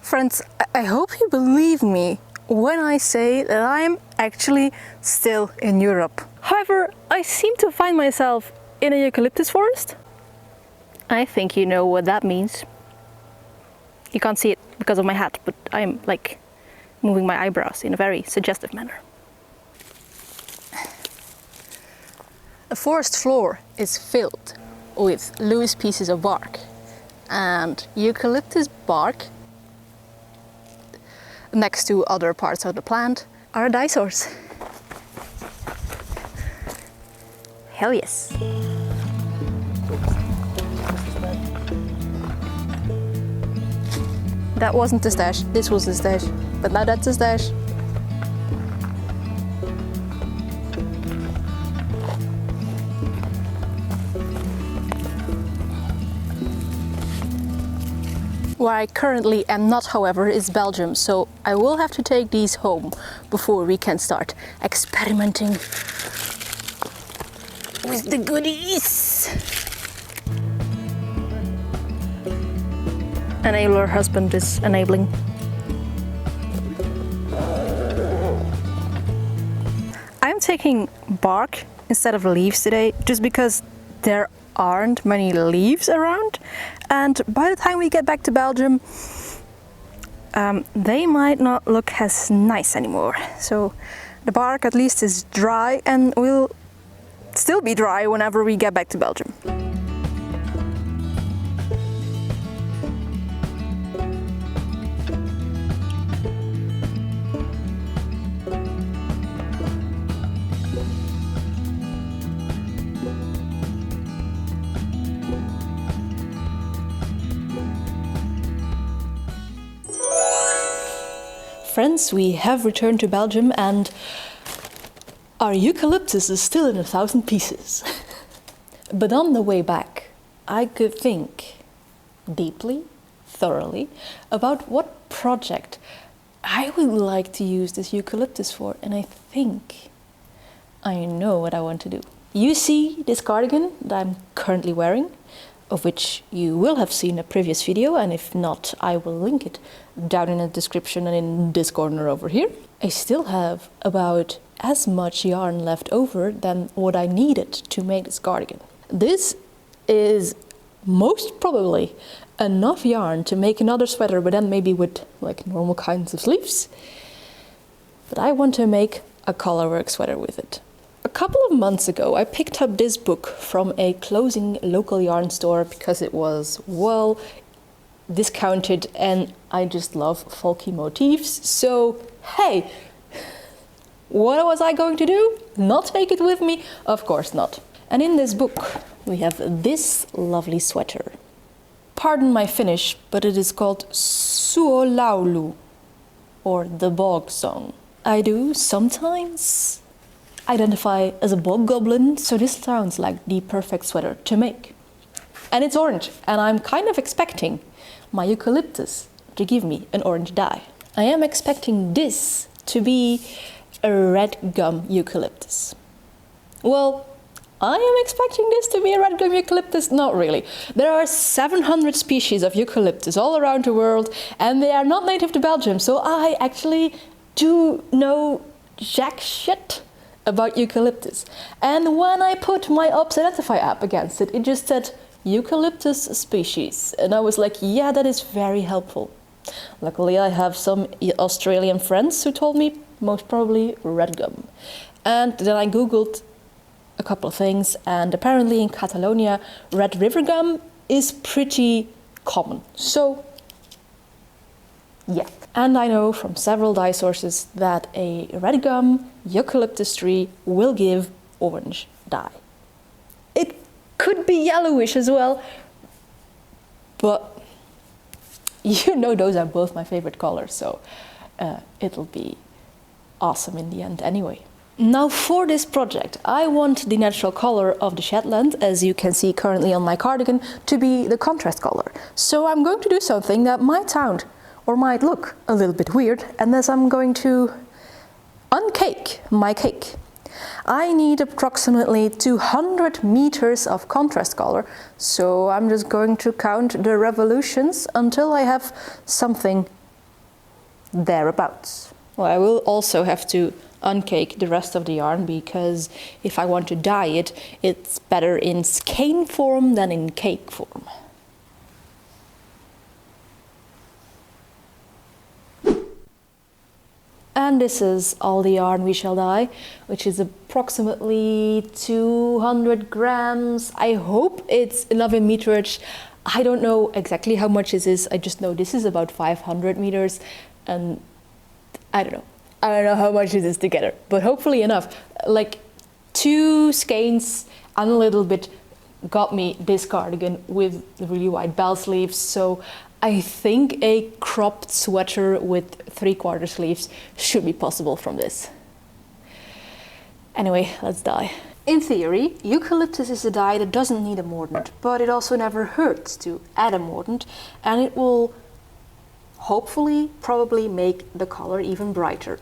Friends, I hope you believe me when I say that I'm actually still in Europe. However, I seem to find myself in a eucalyptus forest. I think you know what that means. You can't see it because of my hat, but I'm like moving my eyebrows in a very suggestive manner. The forest floor is filled with loose pieces of bark, and eucalyptus bark next to other parts of the plant are a dyesource. Hell yes! That wasn't the stash, this was the stash, but now that's the stash. Where I currently am not, however, is Belgium, so I will have to take these home before we can start experimenting with the goodies. Enabler husband is enabling. I'm taking bark instead of leaves today, just because there aren't many leaves around, and by the time we get back to Belgium, they might not look as nice anymore. So the bark at least is dry and will still be dry whenever we get back to Belgium. Friends, we have returned to Belgium and our eucalyptus is still in 1,000 pieces. But on the way back, I could think deeply, thoroughly, about what project I would like to use this eucalyptus for, and I think I know what I want to do. You see this cardigan that I'm currently wearing, of which you will have seen a previous video, and if not, I will link it down in the description and in this corner over here. I still have about as much yarn left over than what I needed to make this cardigan. This is most probably enough yarn to make another sweater, but then maybe with like normal kinds of sleeves. But I want to make a colorwork sweater with it. A couple of months ago, I picked up this book from a closing local yarn store because it was well discounted and I just love folky motifs. So, hey, what was I going to do? Not take it with me? Of course not. And in this book, we have this lovely sweater. Pardon my Finnish, but it is called Suolaulu, or the bog song. I do sometimes identify as a bog goblin, so this sounds like the perfect sweater to make. And it's orange, and I'm kind of expecting my eucalyptus to give me an orange dye. I am expecting this to be a red gum eucalyptus. Well, I am expecting this to be a red gum eucalyptus? Not really. There are 700 species of eucalyptus all around the world, and they are not native to Belgium, so I actually do know jack shit about eucalyptus. And when I put my Ops Identify app against it, it just said eucalyptus species. And I was like, yeah, that is very helpful. Luckily, I have some Australian friends who told me most probably red gum. And then I googled a couple of things, and apparently in Catalonia, red river gum is pretty common. So, yeah. And I know from several dye sources that a red gum eucalyptus tree will give orange dye. It could be yellowish as well, but you know those are both my favorite colors, so it'll be awesome in the end anyway. Now for this project, I want the natural color of the Shetland, as you can see currently on my cardigan, to be the contrast color. So I'm going to do something that might sound or might look a little bit weird, and thus I'm going to uncake my cake. I need approximately 200 meters of contrast color, so I'm just going to count the revolutions until I have something thereabouts. Well, I will also have to uncake the rest of the yarn, because if I want to dye it, it's better in skein form than in cake form. And this is all the yarn we shall dye, which is approximately 200 grams. I hope it's enough in meterage. I don't know exactly how much this is. I just know this is about 500 meters, and I don't know how much it is together, but hopefully enough. Like 2 skeins and a little bit got me this cardigan with the really wide bell sleeves. So I think a cropped sweater with 3/4 sleeves should be possible from this. Anyway, let's dye. In theory, eucalyptus is a dye that doesn't need a mordant, but it also never hurts to add a mordant, and it will hopefully probably make the color even brighter.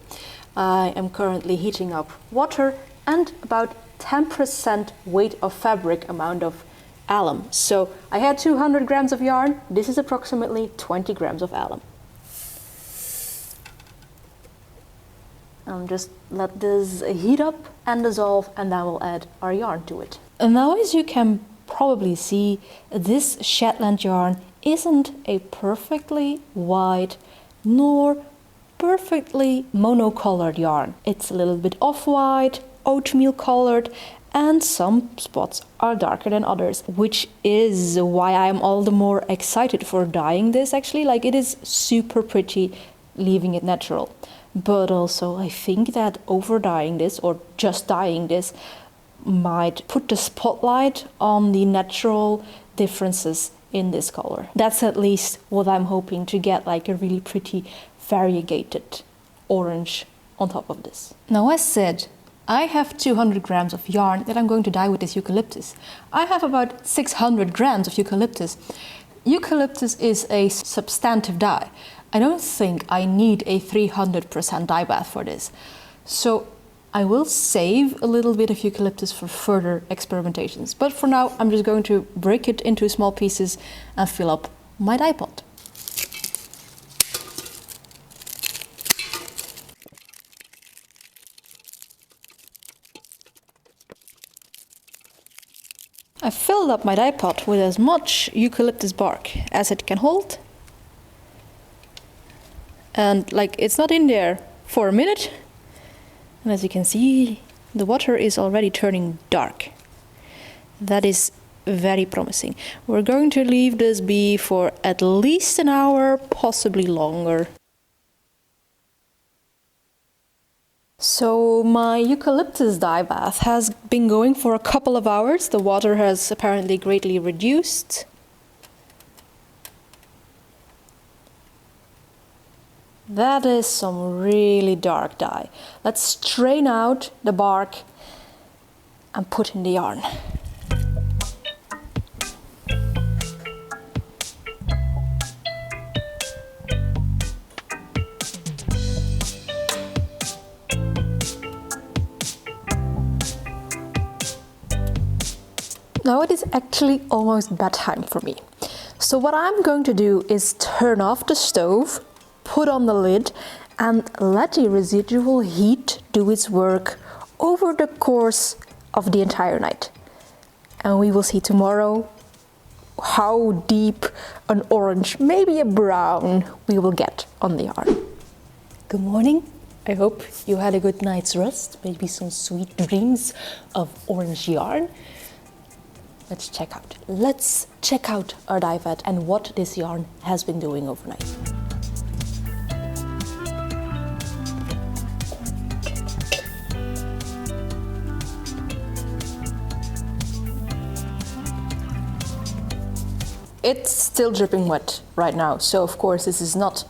I am currently heating up water and about 10% weight of fabric amount of alum. So I had 200 grams of yarn. This is approximately 20 grams of alum. And just let this heat up and dissolve, and then we'll add our yarn to it. And now, as you can probably see, this Shetland yarn isn't a perfectly white nor perfectly monocolored yarn. It's a little bit off-white, oatmeal colored, and some spots are darker than others, which is why I'm all the more excited for dyeing this actually. Like, it is super pretty leaving it natural. But also I think that over dyeing this, or just dyeing this, might put the spotlight on the natural differences in this color. That's at least what I'm hoping to get, like a really pretty variegated orange on top of this. Now, as said, I have 200 grams of yarn that I'm going to dye with this eucalyptus. I have about 600 grams of eucalyptus. Eucalyptus is a substantive dye. I don't think I need a 300% dye bath for this. So I will save a little bit of eucalyptus for further experimentations. But for now, I'm just going to break it into small pieces and fill up my dye pot. I filled up my dye pot with as much eucalyptus bark as it can hold. And like, it's not in there for a minute. And as you can see, the water is already turning dark. That is very promising. We're going to leave this be for at least an hour, possibly longer. So my eucalyptus dye bath has been going for a couple of hours. The water has apparently greatly reduced. That is some really dark dye. Let's strain out the bark and put in the yarn. Now it is actually almost bedtime for me. So what I'm going to do is turn off the stove, put on the lid, and let the residual heat do its work over the course of the entire night. And we will see tomorrow how deep an orange, maybe a brown, we will get on the yarn. Good morning. I hope you had a good night's rest, maybe some sweet dreams of orange yarn. Let's check out our dye vat and what this yarn has been doing overnight. It's still dripping wet right now, so of course this is not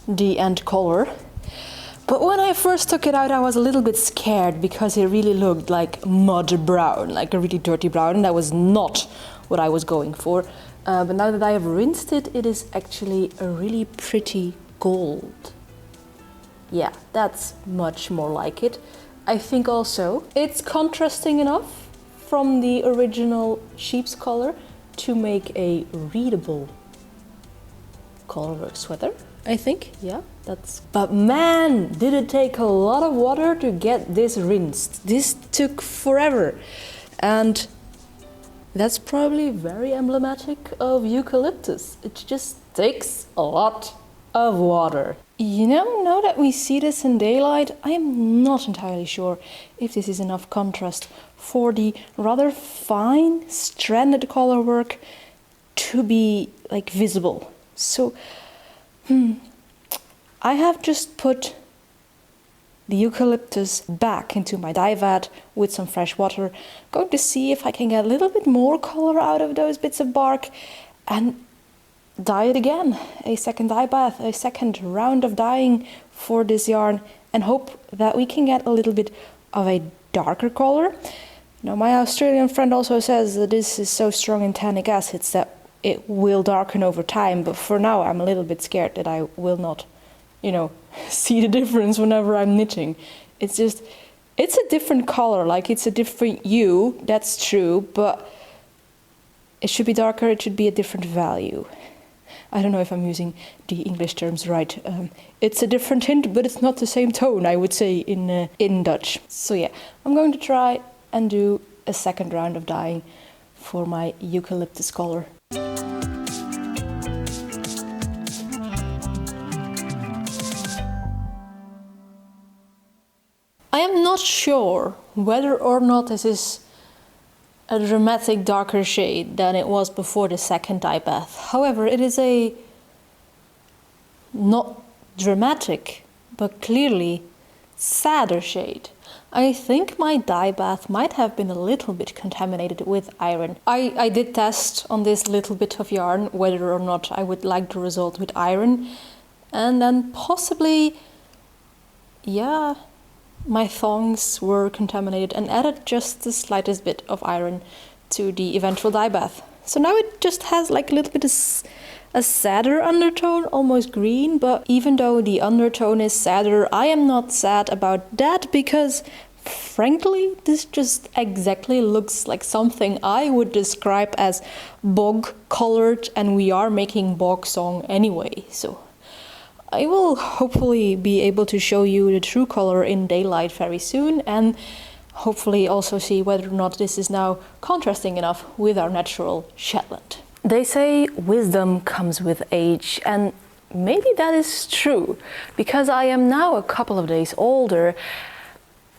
the end color. But when I first took it out, I was a little bit scared because it really looked like mud brown, like a really dirty brown, and that was not what I was going for. But now that I have rinsed it, it is actually a really pretty gold. Yeah, that's much more like it. I think also it's contrasting enough from the original sheep's color to make a readable colorwork sweater, I think. Yeah, that's... But man, did it take a lot of water to get this rinsed. This took forever. And that's probably very emblematic of eucalyptus. It just takes a lot of water. You know, now that we see this in daylight, I am not entirely sure if this is enough contrast for the rather fine stranded colorwork to be like visible. So, I have just put the eucalyptus back into my dye vat with some fresh water. Going to see if I can get a little bit more color out of those bits of bark and dye it again. A second dye bath, a second round of dyeing for this yarn, and hope that we can get a little bit of a darker color. Now, my Australian friend also says that this is so strong in tannic acids that it will darken over time, but for now I'm a little bit scared that I will not, you know, see the difference whenever I'm knitting. It's just, it's a different color, like it's a different hue, that's true, but it should be darker, it should be a different value. I don't know if I'm using the English terms right. It's a different hint, but it's not the same tone, I would say, in Dutch. So yeah, I'm going to try and do a second round of dyeing for my eucalyptus color. I am not sure whether or not this is a dramatic darker shade than it was before the second dye bath. However, it is a not dramatic, but clearly sadder shade. I think my dye bath might have been a little bit contaminated with iron. I did test on this little bit of yarn whether or not I would like the result with iron, and then possibly, yeah, my thongs were contaminated and added just the slightest bit of iron to the eventual dye bath. So now it just has like a little bit of a sadder undertone, almost green, but even though the undertone is sadder, I am not sad about that because frankly, this just exactly looks like something I would describe as bog colored, and we are making bog song anyway, so I will hopefully be able to show you the true color in daylight very soon, and hopefully also see whether or not this is now contrasting enough with our natural Shetland. They say wisdom comes with age, and maybe that is true, because I am now a couple of days older,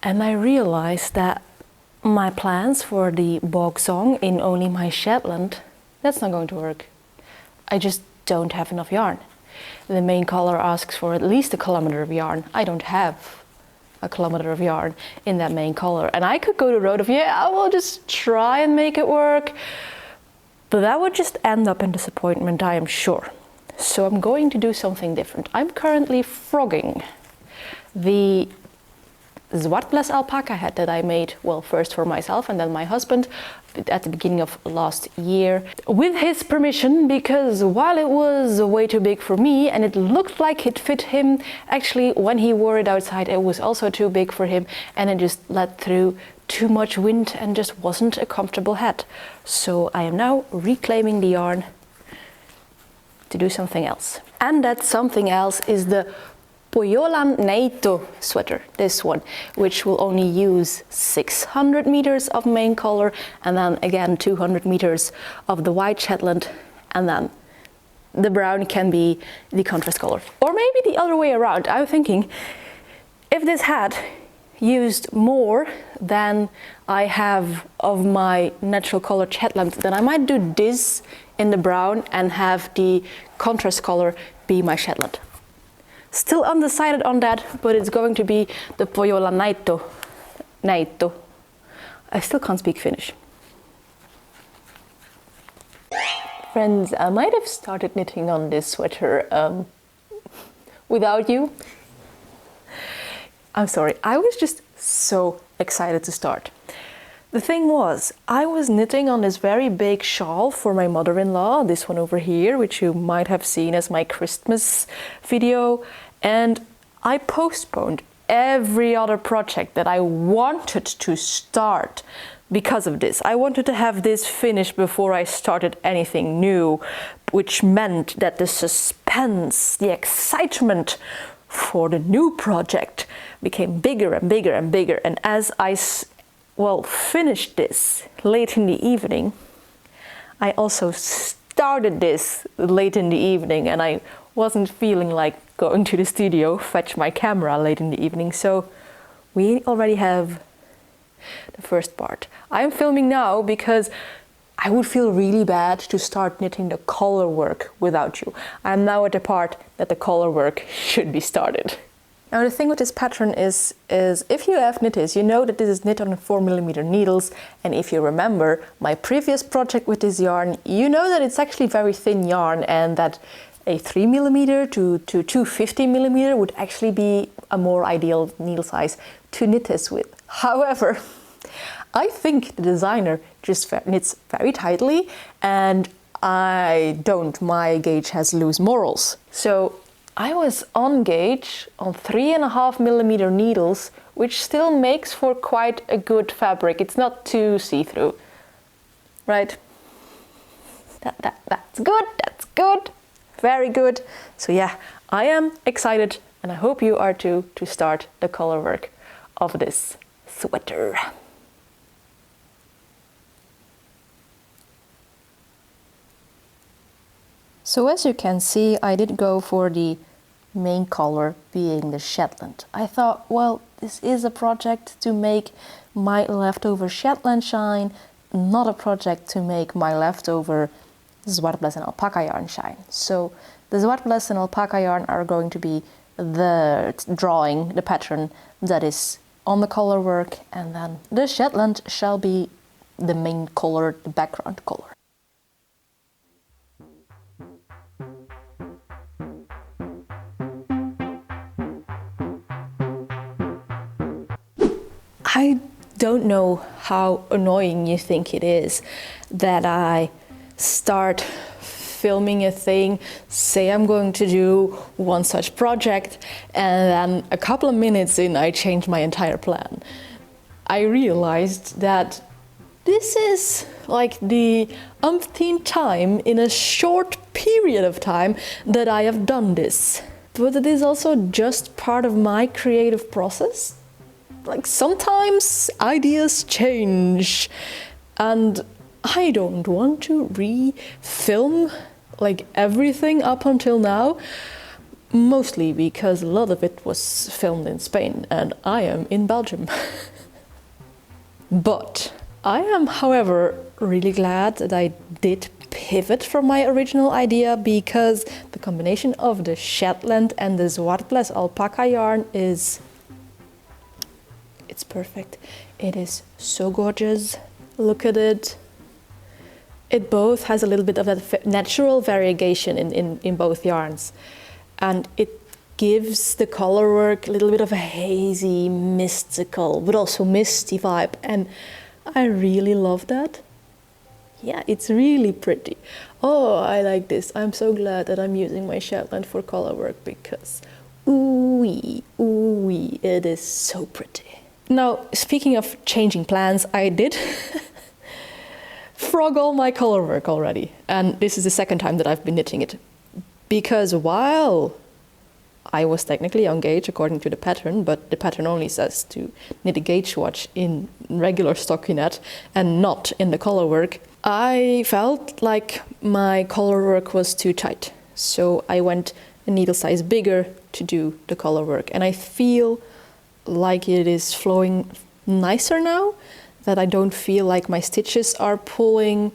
and I realize that my plans for the bog song in only my Shetland, that's not going to work. I just don't have enough yarn. The main color asks for at least 1 kilometer of yarn. I don't have 1 kilometer of yarn in that main color. And I could go the road of, yeah, I will just try and make it work. But that would just end up in disappointment, I am sure. So I'm going to do something different. I'm currently frogging the zwartbles alpaca hat that I made, well, first for myself and then my husband at the beginning of last year, with his permission, because while it was way too big for me and it looked like it fit him, actually when he wore it outside it was also too big for him, and it just let through too much wind and just wasn't a comfortable hat. So I am now reclaiming the yarn to do something else. And that something else is the pohjolan neito sweater, this one, which will only use 600 meters of main color and then again 200 meters of the white Shetland, and then the brown can be the contrast color. Or maybe the other way around. I'm thinking if this hat used more than I have of my natural color Shetland, then I might do this in the brown and have the contrast color be my Shetland. Still undecided on that, but it's going to be the pohjolan neito. I still can't speak Finnish. Friends, I might have started knitting on this sweater without you. I'm sorry, I was just so excited to start. The thing was, I was knitting on this very big shawl for my mother-in-law, this one over here, which you might have seen as my Christmas video, and I postponed every other project that I wanted to start because of this. I wanted to have this finished before I started anything new, which meant that the suspense suspense, the excitement for the new project became bigger and bigger and bigger. And as I finished this late in the evening, I also started this late in the evening, and I wasn't feeling like going to the studio, fetch my camera late in the evening. So we already have the first part. I'm filming now because I would feel really bad to start knitting the color work without you. I'm now at the part that the color work should be started. Now the thing with this pattern is if you have knit this, you know that this is knit on 4mm needles, and if you remember my previous project with this yarn, you know that it's actually very thin yarn, and that a 3mm to 250mm would actually be a more ideal needle size to knit this with. However, I think the designer just knits very tightly, and my gauge has loose morals. So I was on gauge on 3.5mm needles, which still makes for quite a good fabric. It's not too see-through, right? That's good, that's good, very good. So yeah, I am excited, and I hope you are too, to start the color work of this sweater. So as you can see, I did go for the main color being the Shetland. I thought, well, this is a project to make my leftover Shetland shine, not a project to make my leftover zwartbles and alpaca yarn shine. So the zwartbles and alpaca yarn are going to be the drawing, the pattern that is on the color work, and then the Shetland shall be the main color, the background color. I don't know how annoying you think it is that I start filming a thing, say I'm going to do one such project, and then a couple of minutes in I change my entire plan. I realized that this is like the umpteenth time in a short period of time that I have done this. But it is also just part of my creative process. Like sometimes ideas change, and I don't want to re-film like everything up until now, mostly because a lot of it was filmed in Spain and I am in Belgium. But I am, however, really glad that I did pivot from my original idea, because the combination of the Shetland and the zwartbles alpaca yarn it's perfect. It is so gorgeous. Look at it. It both has a little bit of that natural variegation in both yarns, and it gives the color work a little bit of a hazy, mystical, but also misty vibe, and I really love that. Yeah, it's really pretty. Oh, I like this. I'm so glad that I'm using my Shetland for color work, because ooh-wee, ooh-wee, it is so pretty. Now, speaking of changing plans, I did frog all my color work already. And this is the second time that I've been knitting it. Because while I was technically on gauge according to the pattern, but the pattern only says to knit a gauge swatch in regular stockinette and not in the color work, I felt like my color work was too tight. So I went a needle size bigger to do the color work. And I feel like it is flowing nicer now, that I don't feel like my stitches are pulling,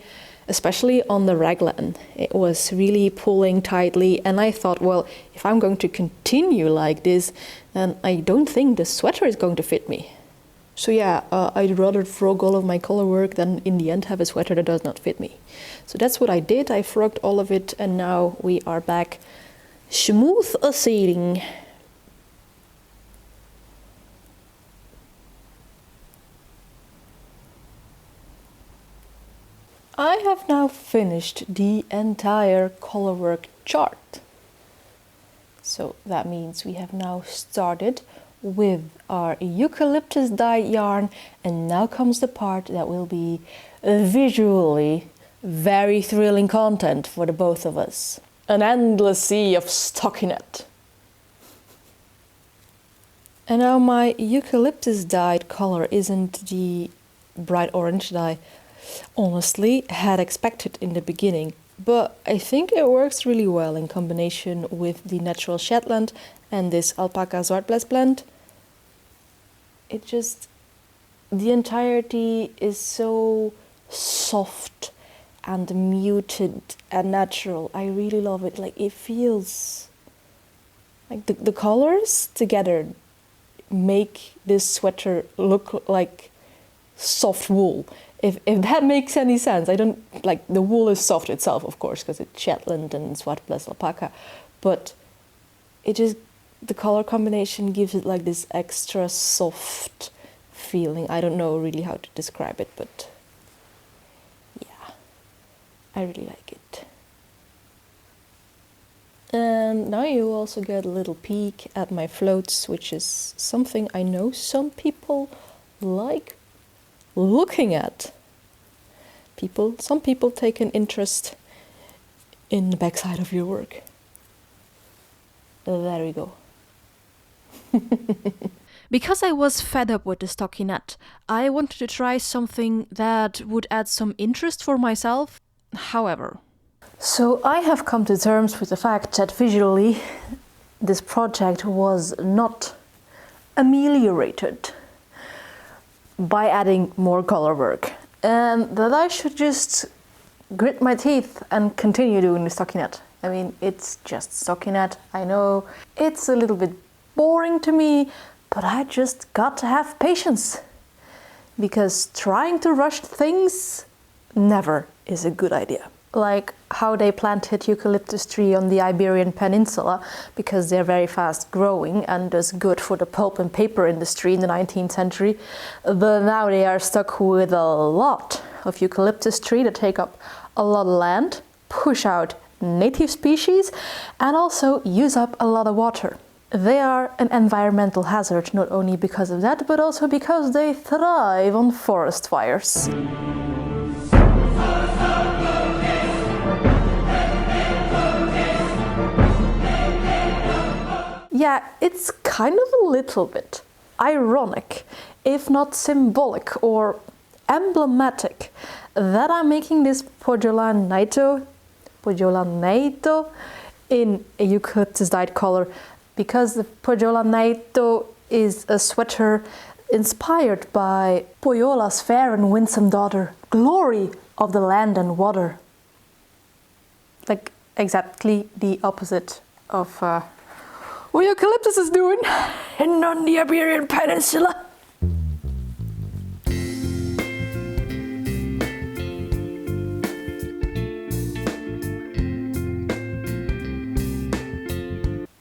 especially on the raglan. It was really pulling tightly, and I thought, well, if I'm going to continue like this, then I don't think the sweater is going to fit me. So yeah, I'd rather frog all of my color work than in the end have a sweater that does not fit me. So that's what I did. I frogged all of it, and now we are back smooth sailing. I have now finished the entire colorwork chart. So that means we have now started with our eucalyptus dyed yarn, and now comes the part that will be visually very thrilling content for the both of us. an endless sea of stockinette. And now my eucalyptus dyed color isn't the bright orange that I honestly had expected in the beginning, but I think it works really well in combination with the natural Shetland and this alpaca zwartbles blend. It just, the entirety is so soft and muted and natural. I really love it. Like, it feels like the colors together make this sweater look like soft wool. If that makes any sense. I don't, like, the wool is soft itself, of course, because it's Shetland and zwartbles alpaca, but it just, the color combination gives it like this extra soft feeling. I don't know really how to describe it, but yeah, I really like it. And now you also get a little peek at my floats, which is something I know some people like looking at. Some people take an interest in the backside of your work. There we go. Because I was fed up with the stockinette, I wanted to try something that would add some interest for myself. However, so I have come to terms with the fact that visually this project was not ameliorated by adding more color work, and that I should just grit my teeth and continue doing the stockinette. I mean, it's just stockinette. I know it's a little bit boring to me, but I just got to have patience, because trying to rush things never is a good idea. Like how they planted eucalyptus tree on the Iberian Peninsula because they're very fast growing and thus good for the pulp and paper industry in the 19th century. But now they are stuck with a lot of eucalyptus tree that take up a lot of land, push out native species, and also use up a lot of water. They are an environmental hazard not only because of that, but also because they thrive on forest fires. Yeah, it's kind of a little bit ironic, if not symbolic or emblematic, that I'm making this pohjolan neito in a eucalyptus dyed color, because the pohjolan neito is a sweater inspired by Pohjola's fair and winsome daughter, glory of the land and water. Like exactly the opposite of what eucalyptus is doing on the Iberian Peninsula.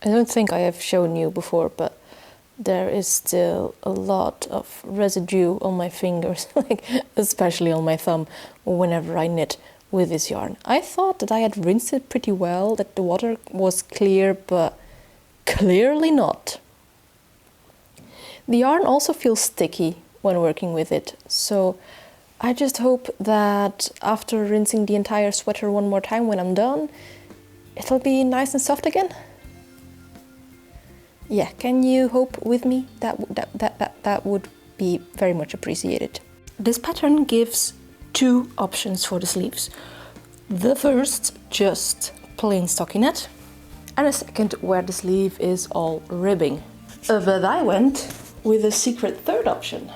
I don't think I have shown you before, but there is still a lot of residue on my fingers, like especially on my thumb, whenever I knit with this yarn. I thought that I had rinsed it pretty well, that the water was clear, but clearly not. The yarn also feels sticky when working with it, so I just hope that after rinsing the entire sweater one more time when I'm done, it'll be nice and soft again. Yeah, can you hope with me? That would be very much appreciated. This pattern gives two options for the sleeves. The first, just plain stockinette, and a second where the sleeve is all ribbing. But I went with a secret third option,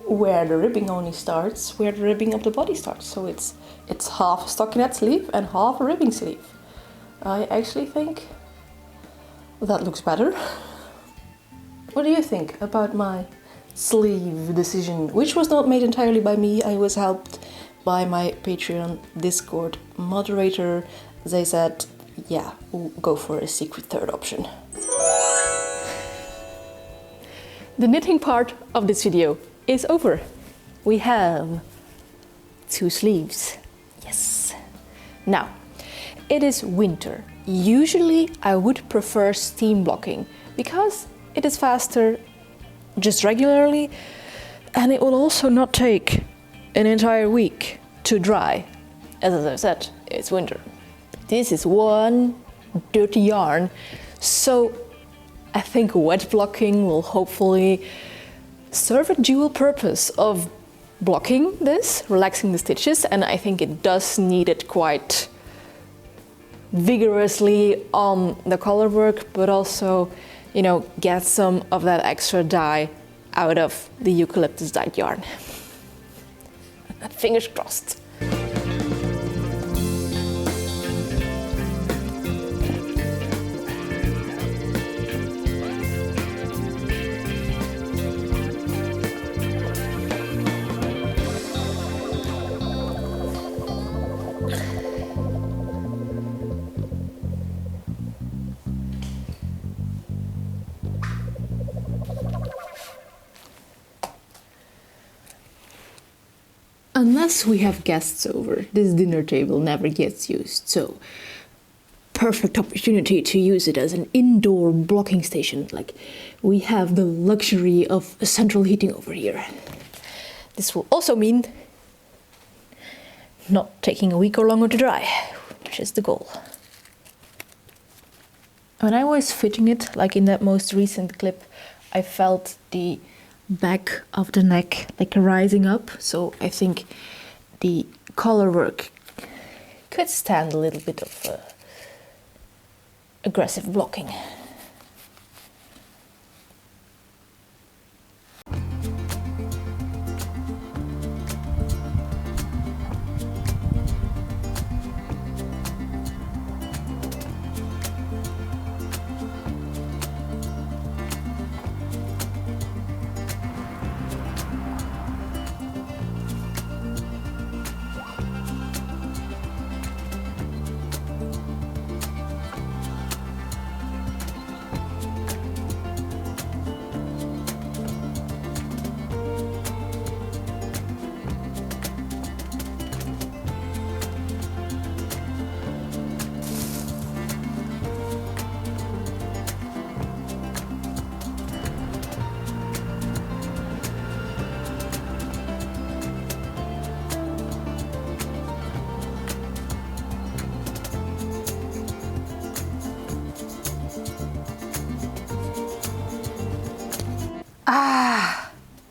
where the ribbing only starts where the ribbing of the body starts. So it's half a stockinette sleeve and half a ribbing sleeve. I actually think that looks better. What do you think about my sleeve decision, which was not made entirely by me? I was helped by my Patreon Discord moderator. They said, yeah, we'll go for a secret third option. The knitting part of this video is over. We have two sleeves. Yes. Now, it is winter. Usually I would prefer steam blocking because it is faster just regularly, and it will also not take an entire week to dry. As I said, it's winter. This is one dirty yarn, so I think wet blocking will hopefully serve a dual purpose of blocking this, relaxing the stitches, and I think it does need it quite vigorously on the color work, but also, you know, get some of that extra dye out of the eucalyptus dyed yarn. Fingers crossed. Unless we have guests over, this dinner table never gets used, so perfect opportunity to use it as an indoor blocking station. Like, we have the luxury of central heating over here. This will also mean not taking a week or longer to dry, which is the goal. When I was fitting it, like in that most recent clip, I felt the back of the neck like rising up, so I think the color work could stand a little bit of aggressive blocking.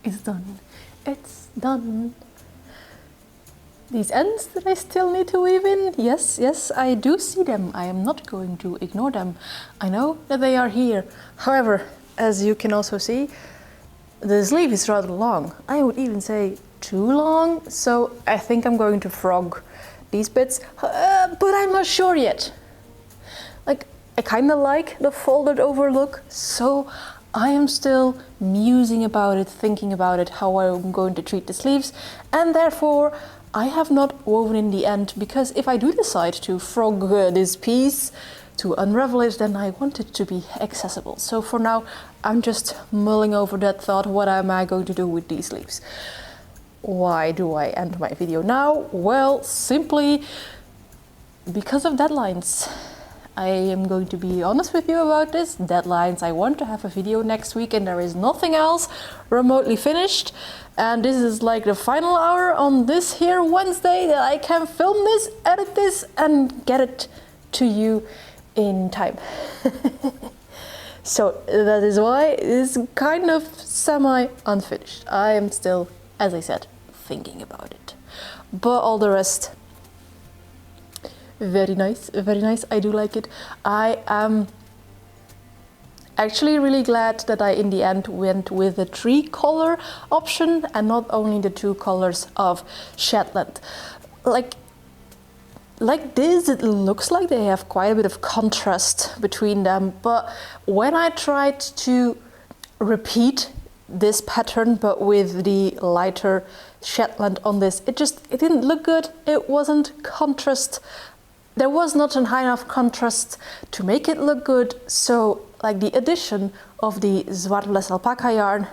It's done. It's done. These ends that I still need to weave in, yes, I do see them. I am not going to ignore them. I know that they are here. However, as you can also see, the sleeve is rather long. I would even say too long, so I think I'm going to frog these bits, but I'm not sure yet. Like, I kind of like the folded over look, so I am still musing about it, thinking about it, how I'm going to treat the sleeves, and therefore I have not woven in the end, because if I do decide to frog this piece, to unravel it, then I want it to be accessible. So for now, I'm just mulling over that thought, what am I going to do with these sleeves? Why do I end my video now? Well, simply because of deadlines. I am going to be honest with you about this. Deadlines. I want to have a video next week and there is nothing else remotely finished. And this is like the final hour on this here Wednesday that I can film this, edit this and get it to you in time. So that is why it is kind of semi-unfinished. I am still, as I said, thinking about it. But all the rest, very nice, very nice. I do like it. I am actually really glad that I in the end went with the 3-color option and not only the 2 colors of Shetland. Like this, it looks like they have quite a bit of contrast between them, but when I tried to repeat this pattern but with the lighter Shetland on this, it didn't look good. It wasn't contrast. There was not a high enough contrast to make it look good, so like the addition of the zwartbles alpaca yarn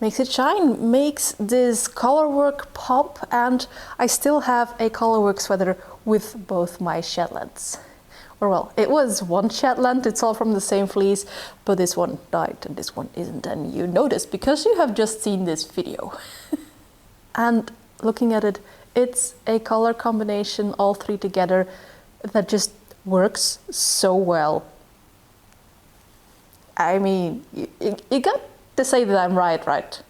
makes it shine, makes this colorwork pop, and I still have a colorwork sweater with both my Shetlands. Or well, it was one Shetland, it's all from the same fleece, but this one died and this one isn't, and you notice because you have just seen this video. And looking at it, It's a color combination, all three together, that just works so well. I mean, you got to say that I'm right?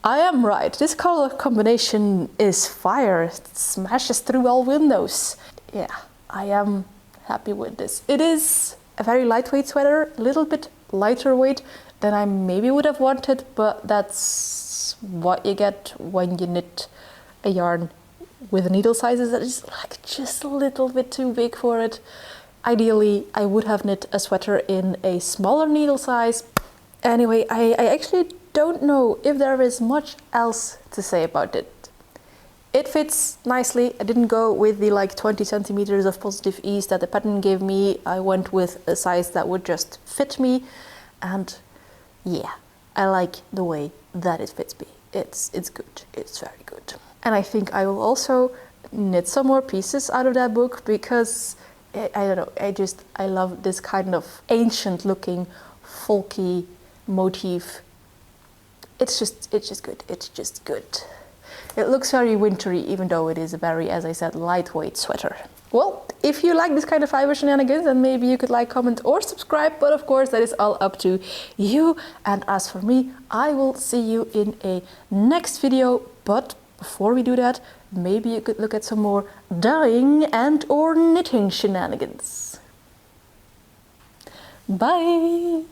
I am right. This color combination is fire. It smashes through all windows. Yeah, I am happy with this. It is a very lightweight sweater, a little bit lighter weight than I maybe would have wanted, but that's what you get when you knit a yarn with needle sizes that is like just a little bit too big for it. Ideally, I would have knit a sweater in a smaller needle size. Anyway, I actually don't know if there is much else to say about it. It fits nicely. I didn't go with the like 20 centimeters of positive ease that the pattern gave me. I went with a size that would just fit me, and yeah, I like the way that it fits me. It's good. It's very good. And I think I will also knit some more pieces out of that book because I don't know, I love this kind of ancient looking folky motif. It's just good. It's just good. It looks very wintry, even though it is a very, as I said, lightweight sweater. Well, if you like this kind of fiber shenanigans, then maybe you could like, comment, or subscribe, but of course that is all up to you. And as for me, I will see you in a next video. But before we do that, maybe you could look at some more dyeing and or knitting shenanigans. Bye!